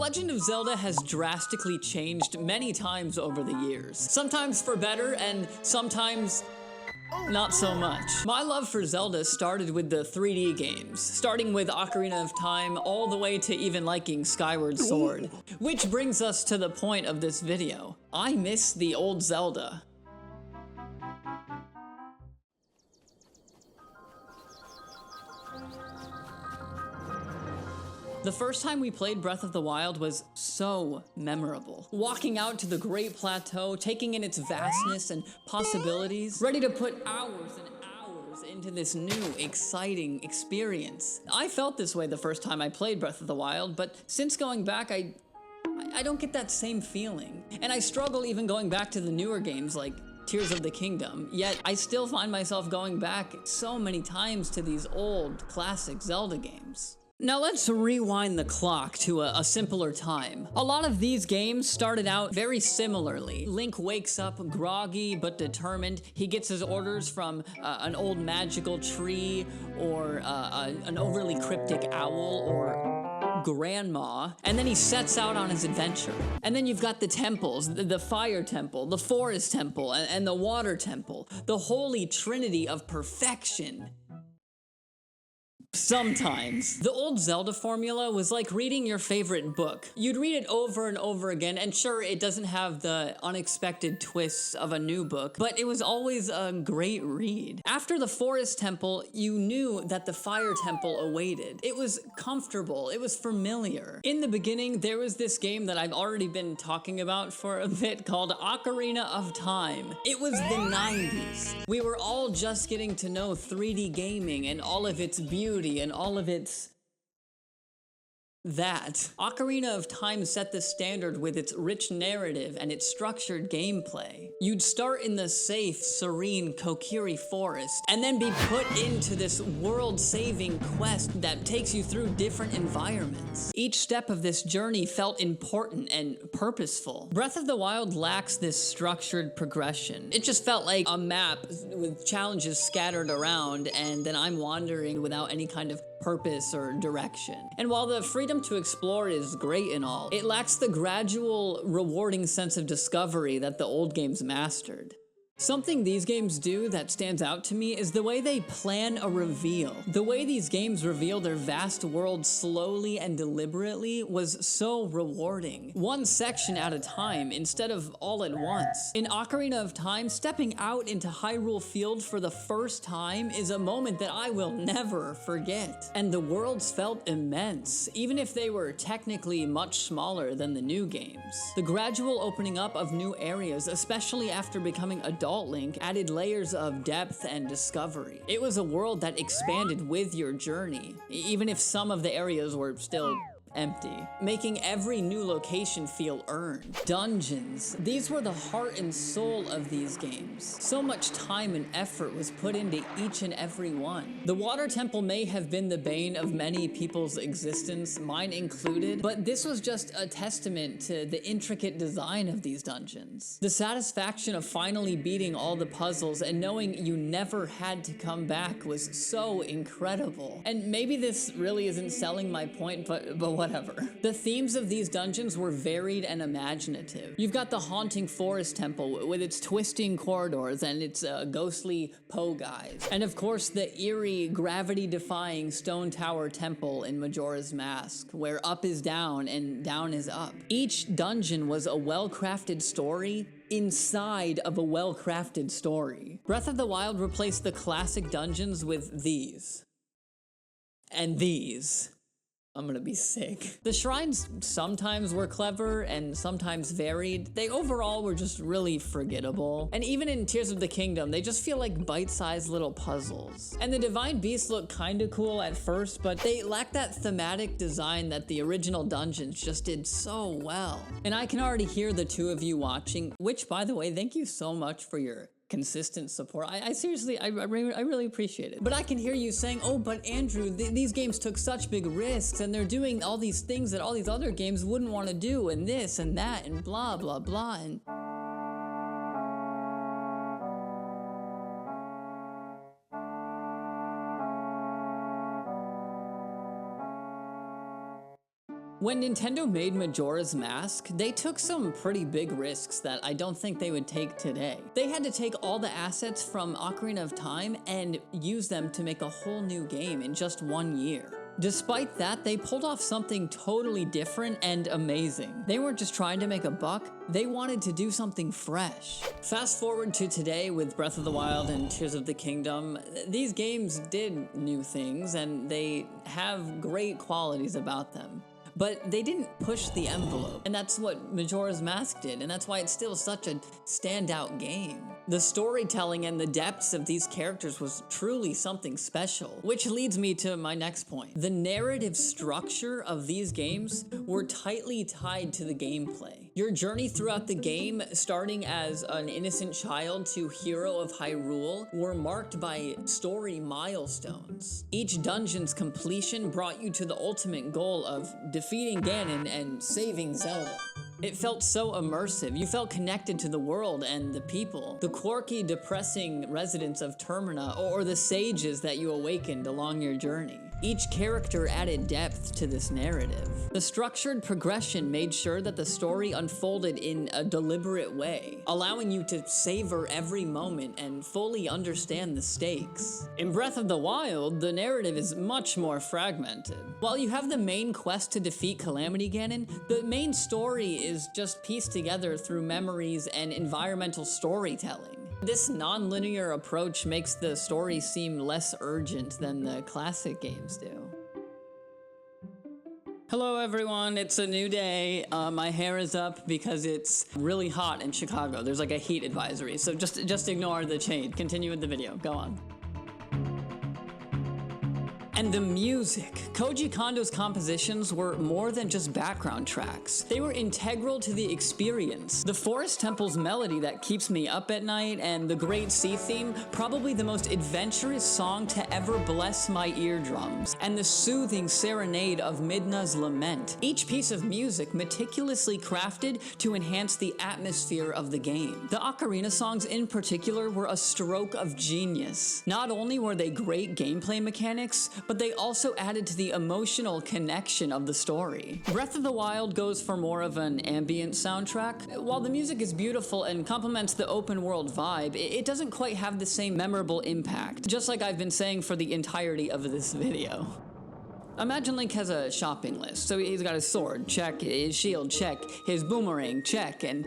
Legend of Zelda has drastically changed many times over the years. Sometimes for better, and sometimes not so much. My love for Zelda started with the 3D games, starting with Ocarina of Time all the way to even liking Skyward Sword. Which brings us to the point of this video. I miss the old Zelda. The first time we played Breath of the Wild was so memorable. Walking out to the Great Plateau, taking in its vastness and possibilities, ready to put hours and hours into this new, exciting experience. I felt this way the first time I played Breath of the Wild, but since going back, I don't get that same feeling. And I struggle even going back to the newer games like Tears of the Kingdom, yet I still find myself going back so many times to these old, classic Zelda games. Now let's rewind the clock to a simpler time. A lot of these games started out very similarly. Link wakes up groggy but determined. He gets his orders from an old magical tree or an overly cryptic owl or grandma, and then he sets out on his adventure. And then you've got the temples, the fire temple, the forest temple, and the water temple, the holy trinity of perfection. Sometimes. The old Zelda formula was like reading your favorite book. You'd read it over and over again, and sure, it doesn't have the unexpected twists of a new book, but it was always a great read. After the Forest Temple, you knew that the Fire Temple awaited. It was comfortable, it was familiar. In the beginning, there was this game that I've already been talking about for a bit called Ocarina of Time. It was the 90s. We were all just getting to know 3D gaming and all of its beauty and all of its Ocarina of Time set the standard with its rich narrative and its structured gameplay. You'd start in the safe, serene Kokiri Forest, and then be put into this world-saving quest that takes you through different environments. Each step of this journey felt important and purposeful. Breath of the Wild lacks this structured progression. It just felt like a map with challenges scattered around, and then I'm wandering without any kind of purpose or direction. And while the freedom to explore is great and all, it lacks the gradual, rewarding sense of discovery that the old games mastered. Something these games do that stands out to me is the way they plan a reveal. The way these games reveal their vast world slowly and deliberately was so rewarding. One section at a time instead of all at once. In Ocarina of Time, stepping out into Hyrule Field for the first time is a moment that I will never forget. And the worlds felt immense, even if they were technically much smaller than the new games. The gradual opening up of new areas, especially after becoming adult Link, added layers of depth and discovery. It was a world that expanded with your journey, even if some of the areas were still empty, making every new location feel earned. Dungeons. These were the heart and soul of these games. So much time and effort was put into each and every one. The Water Temple may have been the bane of many people's existence, mine included, but this was just a testament to the intricate design of these dungeons. The satisfaction of finally beating all the puzzles and knowing you never had to come back was so incredible. And maybe this really isn't selling my point, but whatever. The themes of these dungeons were varied and imaginative. You've got the haunting forest temple with its twisting corridors and its ghostly Poe guys. And of course, the eerie, gravity-defying stone tower temple in Majora's Mask, where up is down and down is up. Each dungeon was a well-crafted story inside of a well-crafted story. Breath of the Wild replaced the classic dungeons with these. And these. I'm gonna be sick. The shrines sometimes were clever and sometimes varied. They overall were just really forgettable. And even in Tears of the Kingdom, they just feel like bite-sized little puzzles. And the Divine Beasts look kinda cool at first, but they lack that thematic design that the original dungeons just did so well. And I can already hear the two of you watching, which, by the way, thank you so much for your consistent support. I seriously, I really appreciate it. But I can hear you saying, oh, but Andrew, these games took such big risks and they're doing all these things that all these other games wouldn't want to do, and this and that and blah, blah, blah. And When Nintendo made Majora's Mask, they took some pretty big risks that I don't think they would take today. They had to take all the assets from Ocarina of Time and use them to make a whole new game in just 1 year. Despite that, they pulled off something totally different and amazing. They weren't just trying to make a buck, they wanted to do something fresh. Fast forward to today with Breath of the Wild and Tears of the Kingdom, these games did new things and they have great qualities about them. But they didn't push the envelope, and that's what Majora's Mask did, and that's why it's still such a standout game. The storytelling and the depths of these characters was truly something special, which leads me to my next point. The narrative structure of these games were tightly tied to the gameplay. Your journey throughout the game, starting as an innocent child to hero of Hyrule, were marked by story milestones. Each dungeon's completion brought you to the ultimate goal of defeating Ganon and saving Zelda. It felt so immersive. You felt connected to the world and the people. The quirky, depressing residents of Termina, or the sages that you awakened along your journey. Each character added depth to this narrative. The structured progression made sure that the story unfolded in a deliberate way, allowing you to savor every moment and fully understand the stakes. In Breath of the Wild, the narrative is much more fragmented. While you have the main quest to defeat Calamity Ganon, the main story is just pieced together through memories and environmental storytelling. This non-linear approach makes the story seem less urgent than the classic games do. Hello everyone, it's a new day. My hair is up because it's really hot in Chicago. There's like a heat advisory, so just ignore the shade. Continue with the video, go on. And the music. Koji Kondo's compositions were more than just background tracks. They were integral to the experience. The Forest Temple's melody that keeps me up at night and the Great Sea theme, probably the most adventurous song to ever bless my eardrums. And the soothing serenade of Midna's Lament. Each piece of music meticulously crafted to enhance the atmosphere of the game. The ocarina songs in particular were a stroke of genius. Not only were they great gameplay mechanics, but they also added to the emotional connection of the story. Breath of the Wild goes for more of an ambient soundtrack. While the music is beautiful and complements the open world vibe, it doesn't quite have the same memorable impact, just like I've been saying for the entirety of this video. Imagine Link has a shopping list. So he's got his sword, check, his shield, check, his boomerang, check, and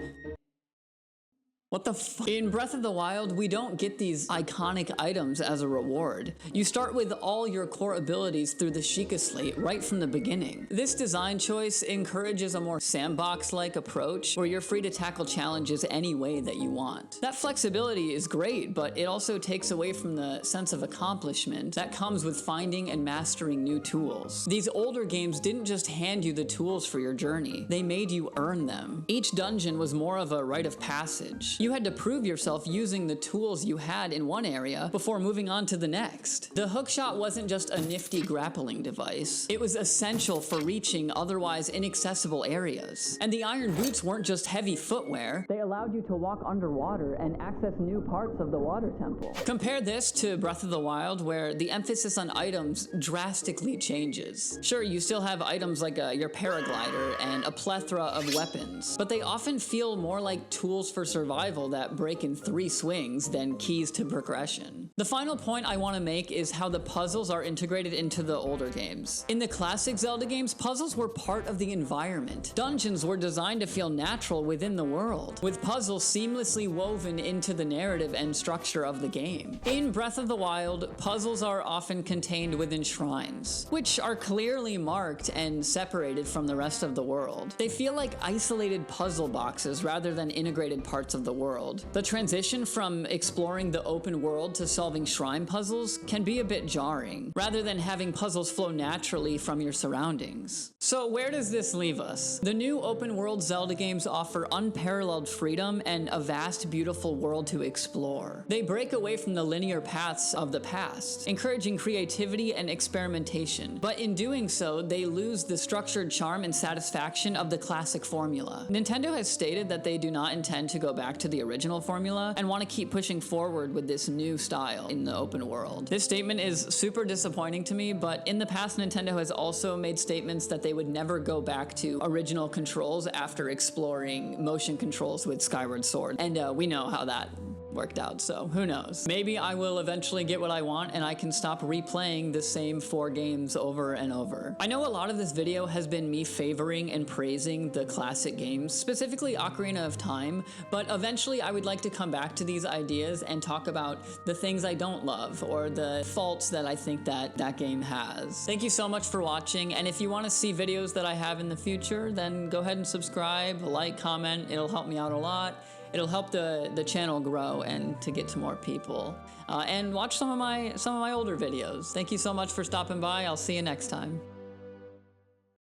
what the fuck? In Breath of the Wild, we don't get these iconic items as a reward. You start with all your core abilities through the Sheikah Slate right from the beginning. This design choice encourages a more sandbox-like approach where you're free to tackle challenges any way that you want. That flexibility is great, but it also takes away from the sense of accomplishment that comes with finding and mastering new tools. These older games didn't just hand you the tools for your journey, they made you earn them. Each dungeon was more of a rite of passage. You had to prove yourself using the tools you had in one area before moving on to the next. The hookshot wasn't just a nifty grappling device. It was essential for reaching otherwise inaccessible areas. And the iron boots weren't just heavy footwear. They allowed you to walk underwater and access new parts of the water temple. Compare this to Breath of the Wild, where the emphasis on items drastically changes. Sure, you still have items like your paraglider and a plethora of weapons, but they often feel more like tools for survival that break in 3 swings than keys to progression. The final point I want to make is how the puzzles are integrated into the older games. In the classic Zelda games, puzzles were part of the environment. Dungeons were designed to feel natural within the world, with puzzles seamlessly woven into the narrative and structure of the game. In Breath of the Wild, puzzles are often contained within shrines, which are clearly marked and separated from the rest of the world. They feel like isolated puzzle boxes rather than integrated parts of the world. The transition from exploring the open world to solving shrine puzzles can be a bit jarring, rather than having puzzles flow naturally from your surroundings. So where does this leave us? The new open world Zelda games offer unparalleled freedom and a vast, beautiful world to explore. They break away from the linear paths of the past, encouraging creativity and experimentation, but in doing so, they lose the structured charm and satisfaction of the classic formula. Nintendo has stated that they do not intend to go back to the original formula and want to keep pushing forward with this new style in the open world. This statement is super disappointing to me, but in the past, Nintendo has also made statements that they would never go back to original controls after exploring motion controls with Skyward Sword. And we know how that worked out, so who knows? Maybe I will eventually get what I want and I can stop replaying the same 4 games over and over. I know a lot of this video has been me favoring and praising the classic games, specifically Ocarina of Time, but eventually I would like to come back to these ideas and talk about the things I don't love or the faults that I think that game has. Thank you so much for watching, and if you want to see videos that I have in the future, then go ahead and subscribe, like, comment, it'll help me out a lot. It'll help the channel grow and to get to more people. And watch some of my older videos. Thank you so much for stopping by. I'll see you next time.